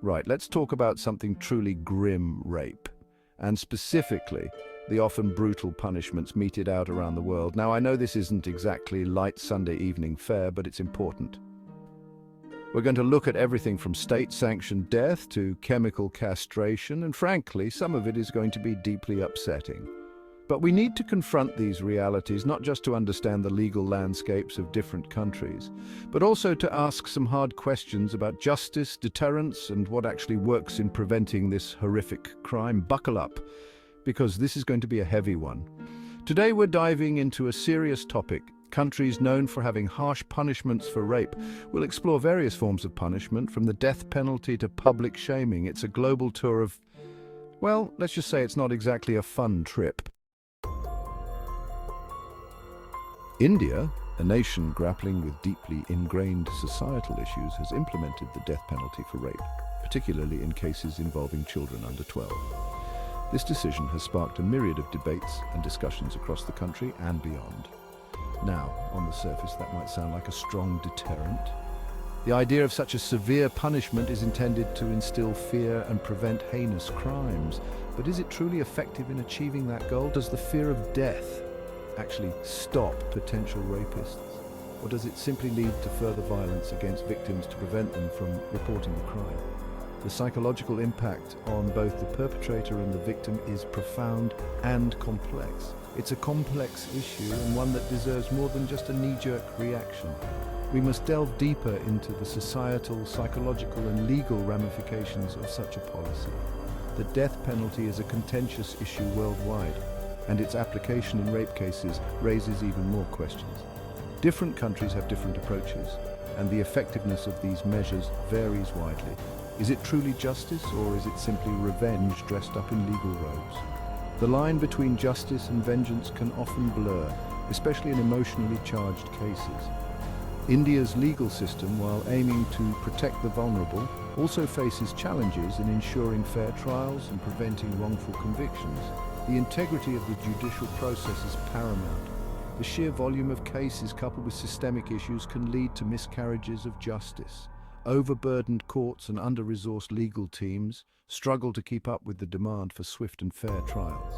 Right, let's talk about something truly grim: rape. And specifically, the often brutal punishments meted out around the world. Now, I know this isn't exactly light Sunday evening fare, but it's important. We're going to look at everything from state-sanctioned death to chemical castration, and frankly, some of it is going to be deeply upsetting. But we need to confront these realities, not just to understand the legal landscapes of different countries, but also to ask some hard questions about justice, deterrence, and what actually works in preventing this horrific crime. Buckle up, because this is going to be a heavy one. Today we're diving into a serious topic: countries known for having harsh punishments for rape. We'll explore various forms of punishment, from the death penalty to public shaming. It's a global tour of, well, let's just say it's not exactly a fun trip. India, a nation grappling with deeply ingrained societal issues, has implemented the death penalty for rape, particularly in cases involving children under 12. This decision has sparked a myriad of debates and discussions across the country and beyond. Now, on the surface, that might sound like a strong deterrent. The idea of such a severe punishment is intended to instill fear and prevent heinous crimes. But is it truly effective in achieving that goal? Does the fear of death actually stop potential rapists? Or does it simply lead to further violence against victims to prevent them from reporting the crime? The psychological impact on both the perpetrator and the victim is profound and complex. It's a complex issue, and one that deserves more than just a knee-jerk reaction. We must delve deeper into the societal, psychological, and legal ramifications of such a policy. The death penalty is a contentious issue worldwide, and its application in rape cases raises even more questions. Different countries have different approaches, and the effectiveness of these measures varies widely. Is it truly justice, or is it simply revenge dressed up in legal robes? The line between justice and vengeance can often blur, especially in emotionally charged cases. India's legal system, while aiming to protect the vulnerable, also faces challenges in ensuring fair trials and preventing wrongful convictions. The integrity of the judicial process is paramount. The sheer volume of cases coupled with systemic issues can lead to miscarriages of justice. Overburdened courts and under-resourced legal teams struggle to keep up with the demand for swift and fair trials.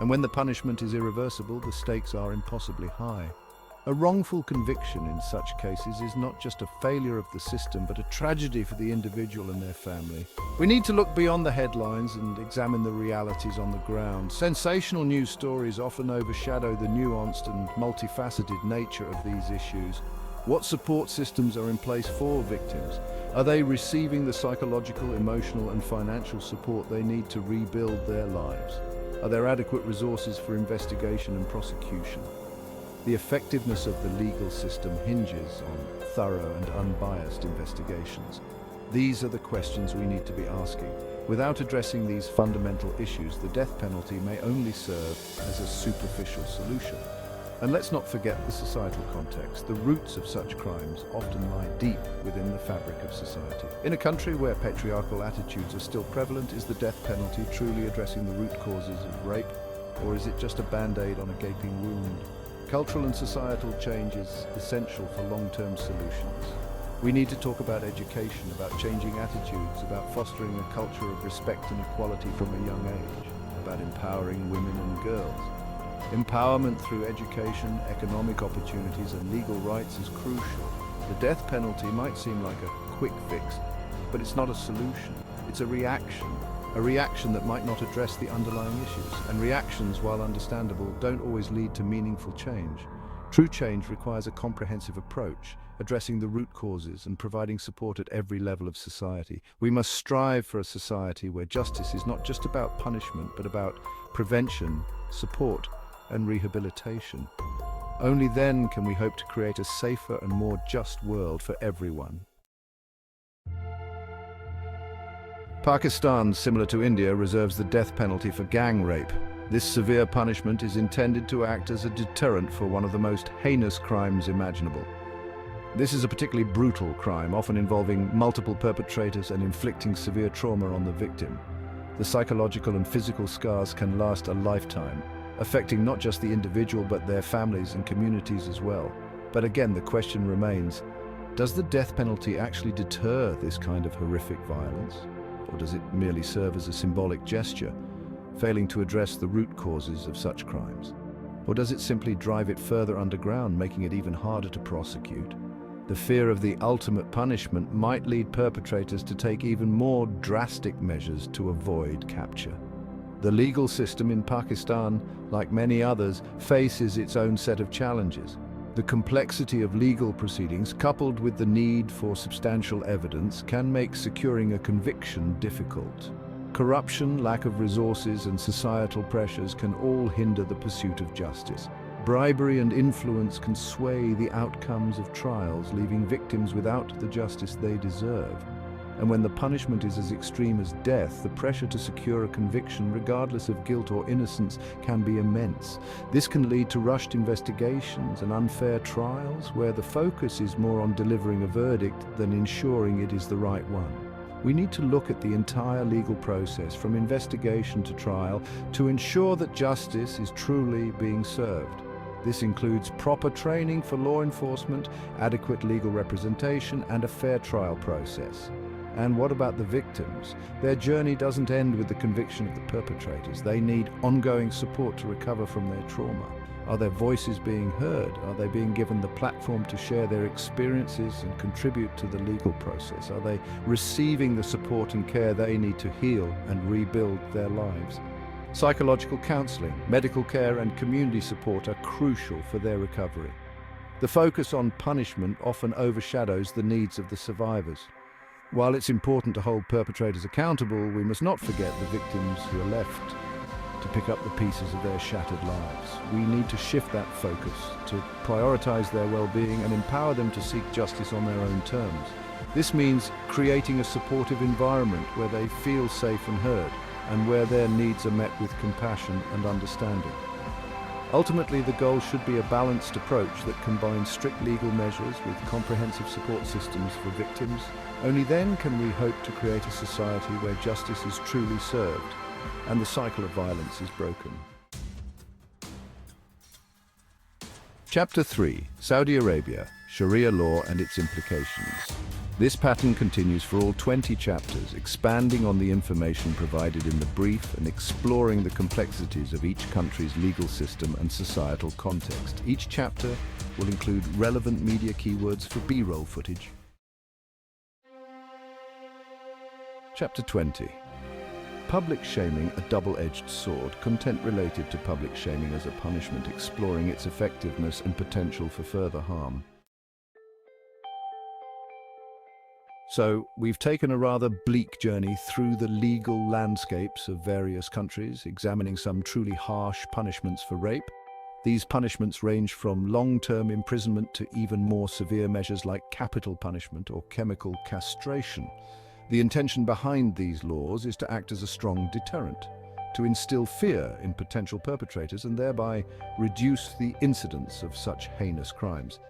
And when the punishment is irreversible, the stakes are impossibly high. A wrongful conviction in such cases is not just a failure of the system, but a tragedy for the individual and their family. We need to look beyond the headlines and examine the realities on the ground. Sensational news stories often overshadow the nuanced and multifaceted nature of these issues. What support systems are in place for victims? Are they receiving the psychological, emotional, and financial support they need to rebuild their lives? Are there adequate resources for investigation and prosecution? The effectiveness of the legal system hinges on thorough and unbiased investigations. These are the questions we need to be asking. Without addressing these fundamental issues, the death penalty may only serve as a superficial solution. And let's not forget the societal context. The roots of such crimes often lie deep within the fabric of society. In a country where patriarchal attitudes are still prevalent, is the death penalty truly addressing the root causes of rape, or is it just a band-aid on a gaping wound? Cultural and societal change is essential for long-term solutions. We need to talk about education, about changing attitudes, about fostering a culture of respect and equality from a young age, about empowering women and girls. Empowerment through education, economic opportunities, and legal rights is crucial. The death penalty might seem like a quick fix, but it's not a solution. It's a reaction that might not address the underlying issues. And reactions, while understandable, don't always lead to meaningful change. True change requires a comprehensive approach, addressing the root causes and providing support at every level of society. We must strive for a society where justice is not just about punishment, but about prevention, support, and rehabilitation. Only then can we hope to create a safer and more just world for everyone. Pakistan, similar to India, reserves the death penalty for gang rape. This severe punishment is intended to act as a deterrent for one of the most heinous crimes imaginable. This is a particularly brutal crime, often involving multiple perpetrators and inflicting severe trauma on the victim. The psychological and physical scars can last a lifetime, affecting not just the individual but their families and communities as well. But again, the question remains, does the death penalty actually deter this kind of horrific violence? or does it merely serve as a symbolic gesture, failing to address the root causes of such crimes? Or does it simply drive it further underground, making it even harder to prosecute? The fear of the ultimate punishment might lead perpetrators to take even more drastic measures to avoid capture. The legal system in Pakistan, like many others, faces its own set of challenges. The complexity of legal proceedings, coupled with the need for substantial evidence, can make securing a conviction difficult. Corruption, lack of resources, and societal pressures can all hinder the pursuit of justice. Bribery and influence can sway the outcomes of trials, leaving victims without the justice they deserve. And when the punishment is as extreme as death, the pressure to secure a conviction, regardless of guilt or innocence, can be immense. This can lead to rushed investigations and unfair trials, where the focus is more on delivering a verdict than ensuring it is the right one. We need to look at the entire legal process, from investigation to trial, to ensure that justice is truly being served. This includes proper training for law enforcement, adequate legal representation, and a fair trial process. And what about the victims? Their journey doesn't end with the conviction of the perpetrators. They need ongoing support to recover from their trauma. Are their voices being heard? Are they being given the platform to share their experiences and contribute to the legal process? Are they receiving the support and care they need to heal and rebuild their lives? Psychological counseling, medical care, and community support are crucial for their recovery. The focus on punishment often overshadows the needs of the survivors. While it's important to hold perpetrators accountable, we must not forget the victims who are left to pick up the pieces of their shattered lives. We need to shift that focus, to prioritize their well-being and empower them to seek justice on their own terms. This means creating a supportive environment where they feel safe and heard, and where their needs are met with compassion and understanding. Ultimately, the goal should be a balanced approach that combines strict legal measures with comprehensive support systems for victims. Only then can we hope to create a society where justice is truly served and the cycle of violence is broken. Chapter 3: Saudi Arabia, Sharia law and its implications. This pattern continues for all 20 chapters, expanding on the information provided in the brief and exploring the complexities of each country's legal system and societal context. Each chapter will include relevant media keywords for B-roll footage. Chapter 20. Public shaming, a double-edged sword, content related to public shaming as a punishment, exploring its effectiveness and potential for further harm. So, we've taken a rather bleak journey through the legal landscapes of various countries, examining some truly harsh punishments for rape. These punishments range from long-term imprisonment to even more severe measures like capital punishment or chemical castration. The intention behind these laws is to act as a strong deterrent, to instill fear in potential perpetrators and thereby reduce the incidence of such heinous crimes.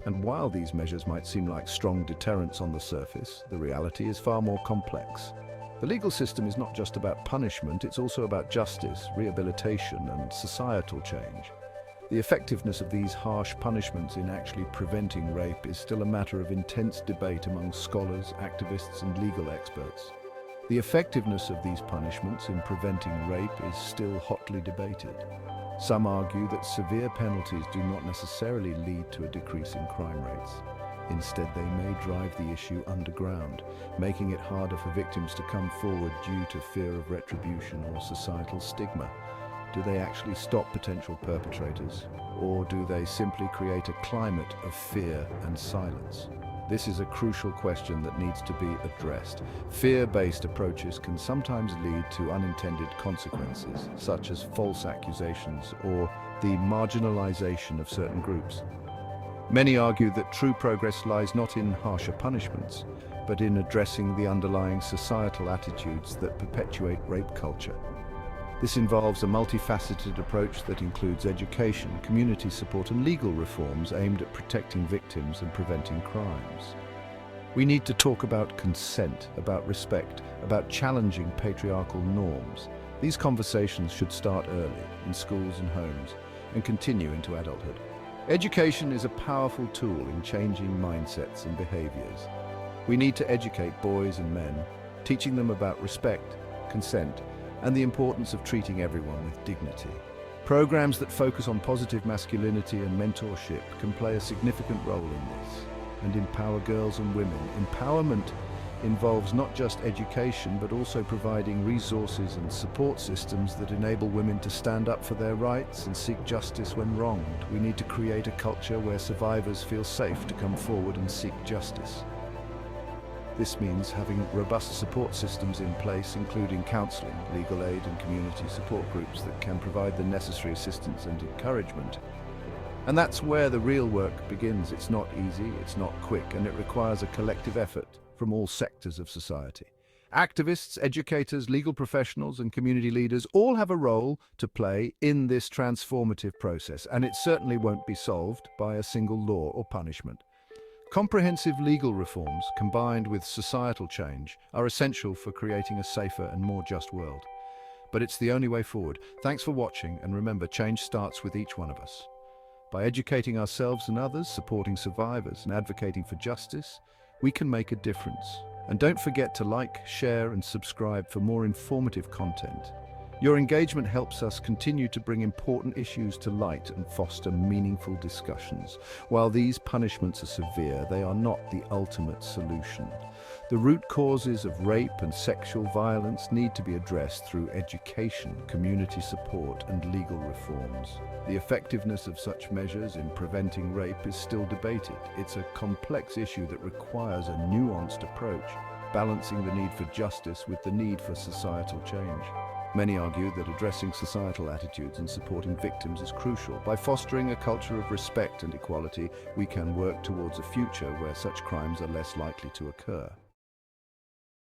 And while these measures might seem like strong deterrents on the surface, the reality is far more complex. The legal system is not just about punishment, it's also about justice, rehabilitation, and societal change. The effectiveness of these harsh punishments in actually preventing rape is still a matter of intense debate among scholars, activists, and legal experts. The effectiveness of these punishments in preventing rape is still hotly debated. Some argue that severe penalties do not necessarily lead to a decrease in crime rates. Instead, they may drive the issue underground, making it harder for victims to come forward due to fear of retribution or societal stigma. Do they actually stop potential perpetrators, or do they simply create a climate of fear and silence? This is a crucial question that needs to be addressed. Fear-based approaches can sometimes lead to unintended consequences, such as false accusations or the marginalization of certain groups. Many argue that true progress lies not in harsher punishments, but in addressing the underlying societal attitudes that perpetuate rape culture. This involves a multifaceted approach that includes education, community support, and legal reforms aimed at protecting victims and preventing crimes. We need to talk about consent, about respect, about challenging patriarchal norms. These conversations should start early, in schools and homes, and continue into adulthood. Education is a powerful tool in changing mindsets and behaviors. We need to educate boys and men, teaching them about respect, consent, and the importance of treating everyone with dignity. Programs that focus on positive masculinity and mentorship can play a significant role in this and empower girls and women. Empowerment involves not just education, but also providing resources and support systems that enable women to stand up for their rights and seek justice when wronged. We need to create a culture where survivors feel safe to come forward and seek justice. This means having robust support systems in place, including counseling, legal aid, and community support groups that can provide the necessary assistance and encouragement. And that's where the real work begins. It's not easy, it's not quick, and it requires a collective effort from all sectors of society. Activists, educators, legal professionals, and community leaders all have a role to play in this transformative process, and it certainly won't be solved by a single law or punishment. Comprehensive legal reforms, combined with societal change, are essential for creating a safer and more just world. But it's the only way forward. Thanks for watching, and remember, change starts with each one of us. By educating ourselves and others, supporting survivors, and advocating for justice, we can make a difference. And don't forget to like, share, and subscribe for more informative content. Your engagement helps us continue to bring important issues to light and foster meaningful discussions. While these punishments are severe, they are not the ultimate solution. The root causes of rape and sexual violence need to be addressed through education, community support, and legal reforms. The effectiveness of such measures in preventing rape is still debated. It's a complex issue that requires a nuanced approach, balancing the need for justice with the need for societal change. Many argue that addressing societal attitudes and supporting victims is crucial. By fostering a culture of respect and equality, we can work towards a future where such crimes are less likely to occur.